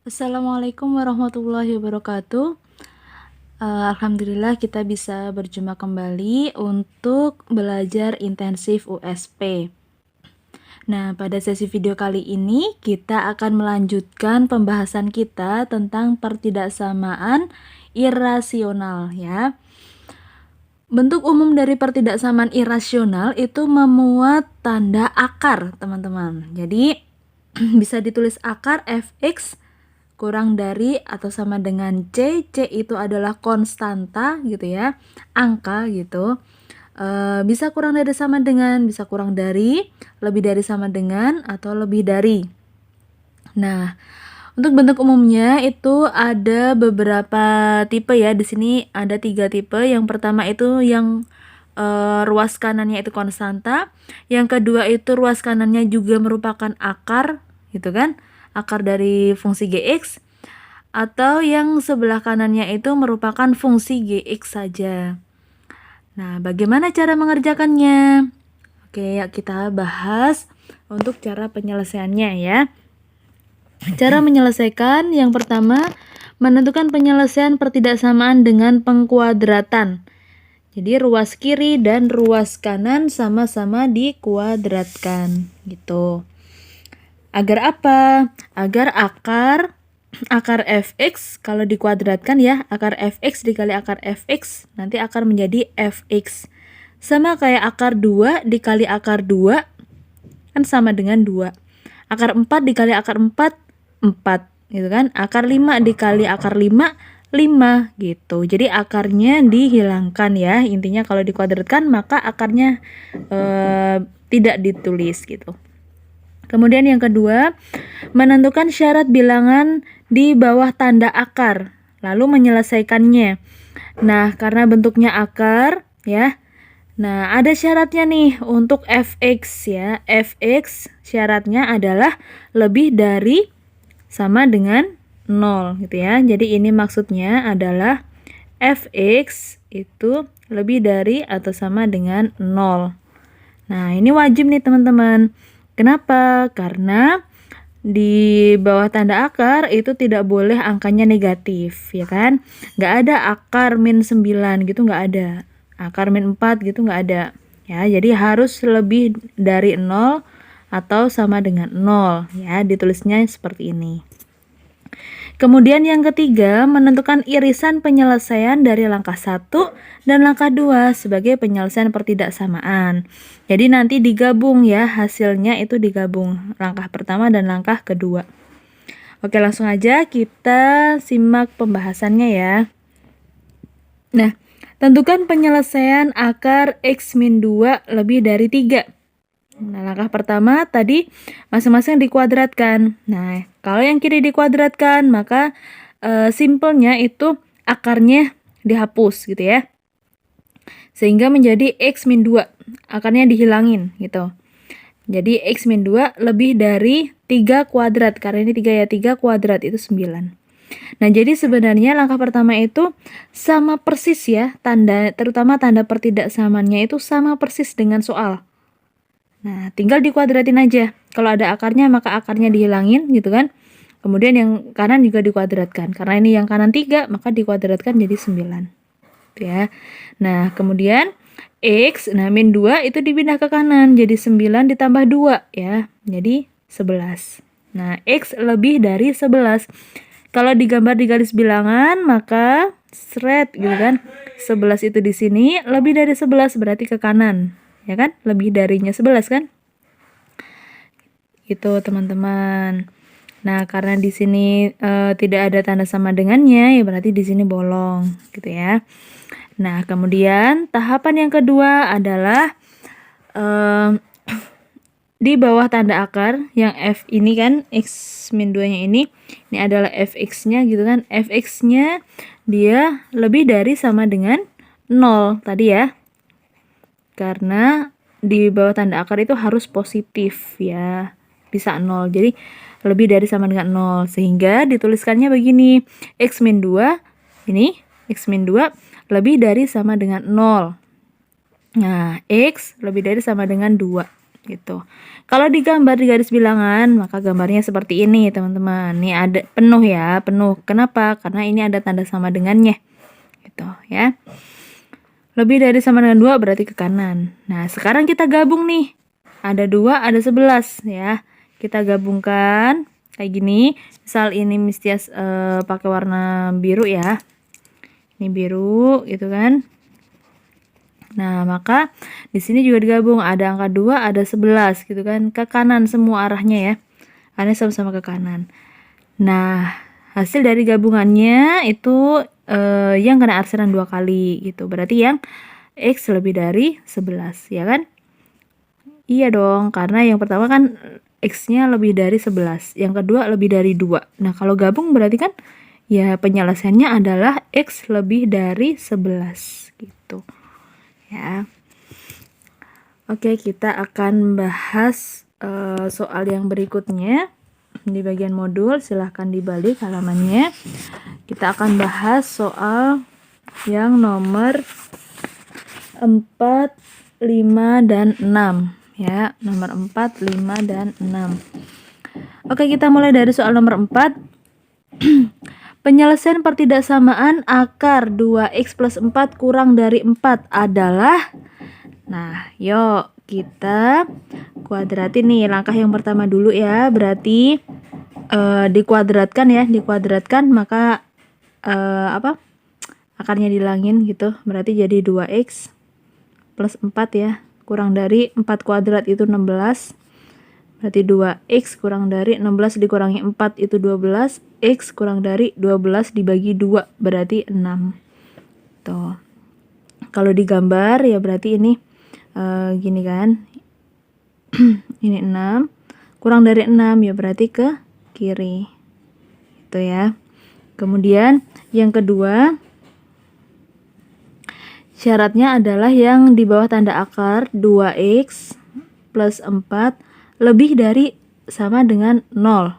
Assalamualaikum warahmatullahi wabarakatuh. Alhamdulillah kita bisa berjumpa kembali untuk belajar intensif USP. Nah, pada sesi video kali ini kita akan melanjutkan pembahasan kita tentang pertidaksamaan irasional ya. Bentuk umum dari pertidaksamaan irasional itu memuat tanda akar, teman-teman. Jadi bisa ditulis akar fx kurang dari atau sama dengan C itu adalah konstanta gitu ya, angka gitu. Bisa kurang dari sama dengan, bisa kurang dari, lebih dari sama dengan, atau lebih dari. Nah, untuk bentuk umumnya itu ada beberapa tipe ya. Di sini ada 3 tipe. Yang pertama itu yang ruas kanannya itu konstanta. Yang kedua itu ruas kanannya juga merupakan akar, gitu kan? Akar dari fungsi gx. Atau yang sebelah kanannya itu merupakan fungsi gx saja. Nah, bagaimana cara mengerjakannya? Oke, yuk kita bahas untuk cara penyelesaiannya ya. Cara menyelesaikan yang pertama, menentukan penyelesaian pertidaksamaan dengan pengkuadratan. Jadi ruas kiri dan ruas kanan sama-sama dikuadratkan gitu. Agar apa? Agar akar fx kalau dikuadratkan ya, akar fx dikali akar fx nanti akar menjadi fx. Sama kayak akar 2 dikali akar 2 kan sama dengan 2. Akar 4 dikali akar 4 4 gitu kan. Akar 5 dikali akar 5 5 gitu. Jadi akarnya dihilangkan ya. Intinya kalau dikuadratkan maka akarnya tidak ditulis gitu. Kemudian yang kedua, menentukan syarat bilangan di bawah tanda akar, lalu menyelesaikannya. Nah, karena bentuknya akar ya. Nah, ada syaratnya nih untuk fx ya. Fx syaratnya adalah lebih dari sama dengan 0 gitu ya. Jadi ini maksudnya adalah fx itu lebih dari atau sama dengan 0. Nah, ini wajib nih teman-teman. Kenapa? Karena di bawah tanda akar itu tidak boleh angkanya negatif, ya kan? Nggak ada akar min 9 gitu, nggak ada. Akar min 4 gitu nggak ada. Ya, jadi harus lebih dari 0 atau sama dengan 0. Ya, ditulisnya seperti ini. Kemudian yang ketiga, menentukan irisan penyelesaian dari langkah 1 dan langkah 2 sebagai penyelesaian pertidaksamaan. Jadi nanti digabung ya, hasilnya itu digabung langkah pertama dan langkah kedua. Oke, langsung aja kita simak pembahasannya ya. Nah, tentukan penyelesaian akar x-2 lebih dari 3. Nah, langkah pertama tadi masing-masing dikuadratkan. Nah, kalau yang kiri dikuadratkan, maka simpelnya itu akarnya dihapus gitu ya. Sehingga menjadi x-2. Akarnya dihilangin gitu. Jadi x-2 lebih dari 3 kuadrat. Karena ini 3 ya, 3 kuadrat itu 9. Nah, jadi sebenarnya langkah pertama itu sama persis ya, terutama tanda pertidaksamaannya itu sama persis dengan soal. Nah, tinggal dikuadratin aja. Kalau ada akarnya, maka akarnya dihilangin gitu kan. Kemudian yang kanan juga dikuadratkan. Karena ini yang kanan 3, maka dikuadratkan jadi 9. Ya. Nah, kemudian x, nah min 2 itu dipindah ke kanan. Jadi 9 ditambah 2 ya. Jadi 11. Nah, x lebih dari 11. Kalau digambar di garis bilangan, maka seret gitu kan. 11 itu di sini, lebih dari 11 berarti ke kanan. Ya kan? Lebih darinya 11 kan? Gitu, teman-teman. Nah, karena di sini tidak ada tanda sama dengannya, ya berarti di sini bolong, gitu ya. Nah, kemudian tahapan yang kedua adalah di bawah tanda akar yang f ini kan x-2-nya ini adalah fx-nya gitu kan. Fx-nya dia lebih dari sama dengan 0 tadi ya. Karena di bawah tanda akar itu harus positif ya, bisa 0. Jadi lebih dari sama dengan 0. Sehingga dituliskannya begini, x-2 ini, x-2 lebih dari sama dengan 0. Nah, x lebih dari sama dengan 2 gitu. Kalau digambar di garis bilangan, maka gambarnya seperti ini, teman-teman. Ini ada penuh ya, penuh. Kenapa? Karena ini ada tanda sama dengannya. Gitu ya. Lebih dari sama dengan 2 berarti ke kanan. Nah, sekarang kita gabung nih. Ada 2, ada 11 ya. Kita gabungkan kayak gini. Misal ini Mistias pakai warna biru ya. Ini biru gitu kan. Nah, maka di sini juga digabung, ada angka 2, ada 11 gitu kan, ke kanan semua arahnya ya. Karena sama-sama ke kanan. Nah, hasil dari gabungannya itu yang kena arsiran 2 kali gitu. Berarti yang X lebih dari 11 ya kan? Iya dong, karena yang pertama kan X-nya lebih dari 11, yang kedua lebih dari 2. Nah, kalau gabung berarti kan ya penyelesaiannya adalah X lebih dari 11 gitu. Ya. Oke, kita akan bahas soal yang berikutnya di bagian modul. Silahkan dibalik halamannya. Kita akan bahas soal yang nomor 4, 5, dan 6 ya. Nomor 4, 5, dan 6. Oke, kita mulai dari soal nomor 4. Penyelesaian pertidaksamaan akar 2x plus 4 kurang dari 4 adalah, nah yuk kita kuadratin nih. Langkah yang pertama dulu ya, berarti dikuadratkan ya, dikuadratkan maka akarnya dihilangin gitu, berarti jadi 2x plus 4 ya, kurang dari 4 kuadrat itu 16. Berarti 2x kurang dari 16 dikurangi 4 itu 12. X kurang dari 12 dibagi 2 berarti 6. Tuh. Kalau digambar ya berarti ini gini kan. Ini 6. Kurang dari 6 ya berarti ke kiri. Itu ya. Kemudian yang kedua, syaratnya adalah yang di bawah tanda akar 2x plus 4 lebih dari sama dengan 0.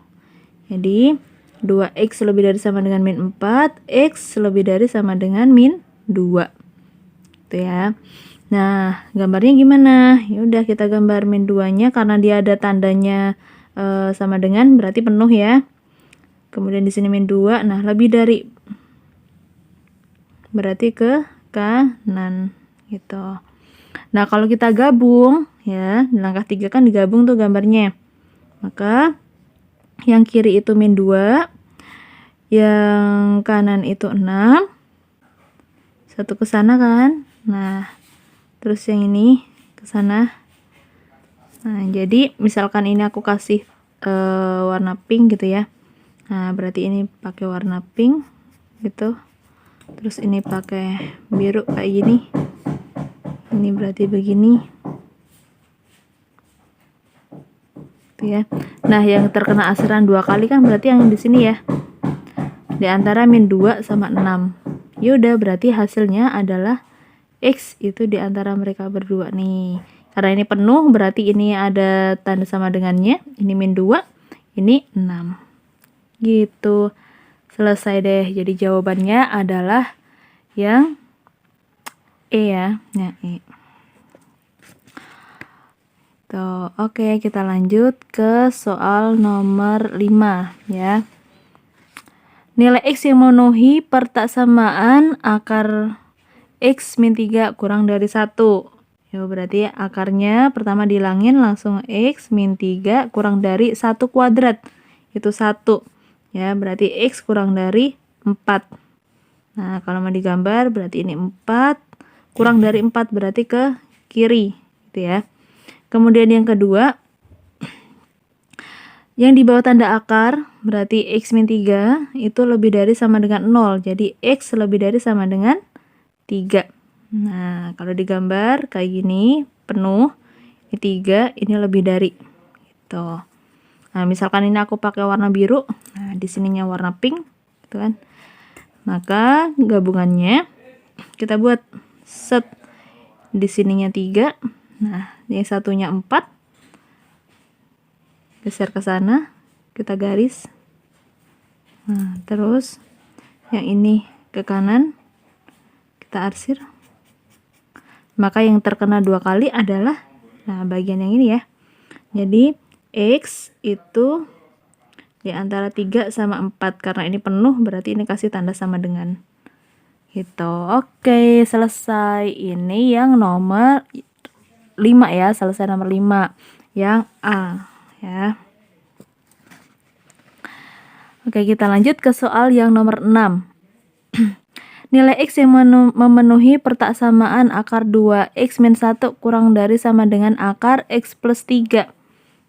Jadi 2x lebih dari sama dengan min 4, x lebih dari sama dengan min 2. Gitu ya. Nah, gambarnya gimana? Ya udah kita gambar min 2-nya karena dia ada tandanya sama dengan, berarti penuh ya. Kemudian di sini min 2. Nah, lebih dari berarti ke kanan gitu. Nah, kalau kita gabung ya, di langkah 3 kan digabung tuh gambarnya. Maka yang kiri itu min 2, yang kanan itu 6. Satu ke sana kan. Nah, terus yang ini ke sana. Nah, jadi misalkan ini aku kasih warna pink gitu ya. Nah, berarti ini pakai warna pink gitu. Terus ini pakai biru kayak gini. Ini berarti begini. Ya. Nah, yang terkena arsiran 2 kali kan berarti yang di sini ya. Di antara min 2 sama 6. Yaudah, berarti hasilnya adalah X itu di antara mereka berdua nih. Karena ini penuh, berarti ini ada tanda sama dengannya. Ini min 2, ini 6. Gitu. Selesai deh. Jadi jawabannya adalah yang E ya. Nah, E. Tuh, oke, kita lanjut ke soal nomor 5 ya. Nilai X yang memenuhi pertaksamaan akar X min 3 kurang dari 1. Ya, berarti akarnya pertama dihilangin, langsung X min 3 kurang dari 1 kuadrat. Itu 1. Ya, berarti X kurang dari 4. Nah, kalau mau digambar berarti ini 4. Kurang dari 4 berarti ke kiri. Gitu ya. Kemudian yang kedua, yang di bawah tanda akar berarti X min 3 itu lebih dari sama dengan 0. Jadi X lebih dari sama dengan 3. Nah, kalau digambar kayak gini, penuh. Ini 3, ini lebih dari. Gitu. Nah, misalkan ini aku pakai warna biru. Nah, di sininya warna pink. Gitu kan. Maka gabungannya kita buat set. Di sininya 3. Nah, yang satunya 4. Geser ke sana, kita garis. Nah, terus yang ini ke kanan, kita arsir. Maka yang terkena 2 kali adalah, nah, bagian yang ini ya. Jadi X itu di antara 3 sama 4. Karena ini penuh berarti ini kasih tanda sama dengan. Gitu. Oke, selesai. Ini yang nomor 5 ya, selesai nomor 5. Yang A ya. Oke, kita lanjut ke soal yang nomor 6. Nilai X yang memenuhi pertaksamaan akar 2 X min 1 kurang dari sama dengan akar X plus 3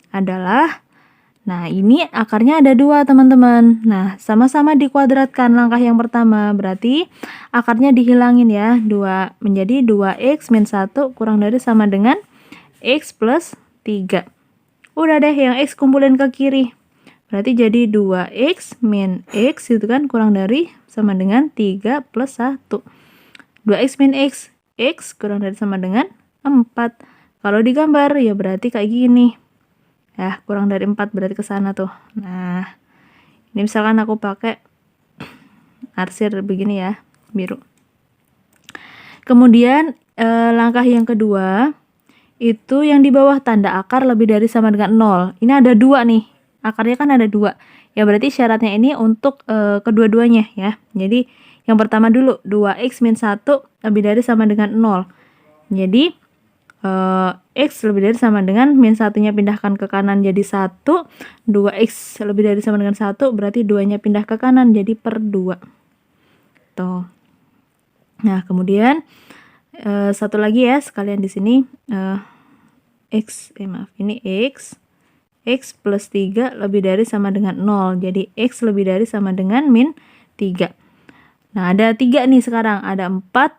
adalah, nah ini akarnya ada 2 teman-teman. Nah, sama-sama dikuadratkan langkah yang pertama, berarti akarnya dihilangin ya, 2 menjadi 2X min 1 kurang dari sama dengan X plus 3. Udah deh, yang X kumpulin ke kiri. Berarti jadi 2X min X itu kan kurang dari sama dengan 3 plus 1. 2X min X, X kurang dari sama dengan 4. Kalau digambar ya berarti kayak gini. Ya, kurang dari 4 berarti ke sana tuh. Nah, ini misalkan aku pakai arsir begini ya, biru. Kemudian langkah yang kedua, itu yang di bawah tanda akar lebih dari sama dengan 0. Ini ada 2 nih. Akarnya kan ada 2. Ya berarti syaratnya ini untuk kedua-duanya ya. Jadi yang pertama dulu 2X min 1 lebih dari sama dengan 0. Jadi X lebih dari sama dengan min 1-nya pindahkan ke kanan jadi 1. 2X lebih dari sama dengan 1 berarti 2-nya pindah ke kanan jadi per 2. Tuh. Nah, kemudian satu lagi ya sekalian di sini ini X plus 3 lebih dari sama dengan 0. Jadi X lebih dari sama dengan min 3. Nah, ada 3 nih sekarang. Ada 4,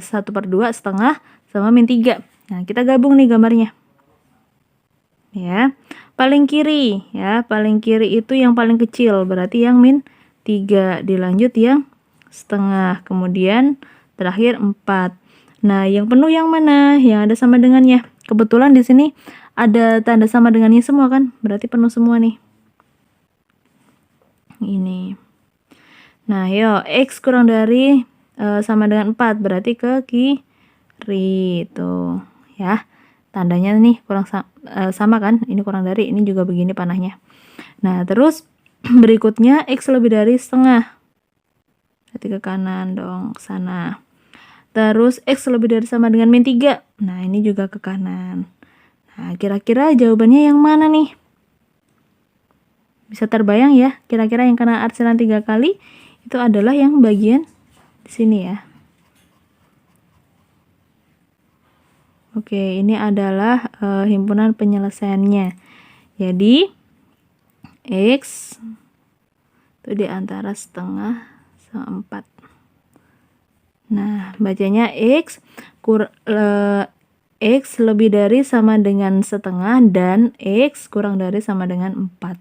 1/2 setengah sama min 3. Nah, kita gabung nih gambarnya. Ya, paling kiri ya, paling kiri itu yang paling kecil, berarti yang min 3. Dilanjut yang setengah, kemudian terakhir 4. Nah, yang penuh yang mana? Yang ada sama dengannya. Kebetulan di sini ada tanda sama dengannya semua kan, berarti penuh semua nih. Ini. Nah, yo X kurang dari sama dengan 4 berarti ke kiri tuh ya. Tandanya nih kurang sama kan? Ini kurang dari, ini juga begini panahnya. Nah, terus berikutnya X lebih dari setengah. Berarti ke kanan dong, ke sana. Terus X lebih dari sama dengan min 3. Nah, ini juga ke kanan. Nah, kira-kira jawabannya yang mana nih? Bisa terbayang ya, kira-kira yang kena arsiran 3 kali itu adalah yang bagian di sini ya. Oke, ini adalah himpunan penyelesaiannya. Jadi X itu di antara setengah sama 4. Nah, bacanya X lebih dari sama dengan setengah dan X kurang dari sama dengan 4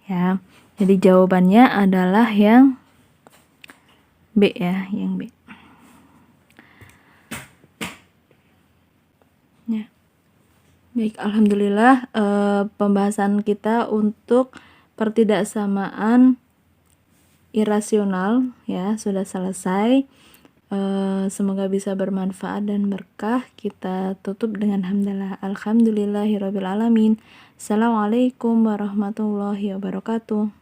ya. Jadi jawabannya adalah yang B ya, yang B. Ya. Baik, alhamdulillah pembahasan kita untuk pertidaksamaan irasional ya sudah selesai. Semoga bisa bermanfaat dan berkah. Kita tutup dengan hamdalah. Alhamdulillahirabbil alamin. Assalamualaikum warahmatullahi wabarakatuh.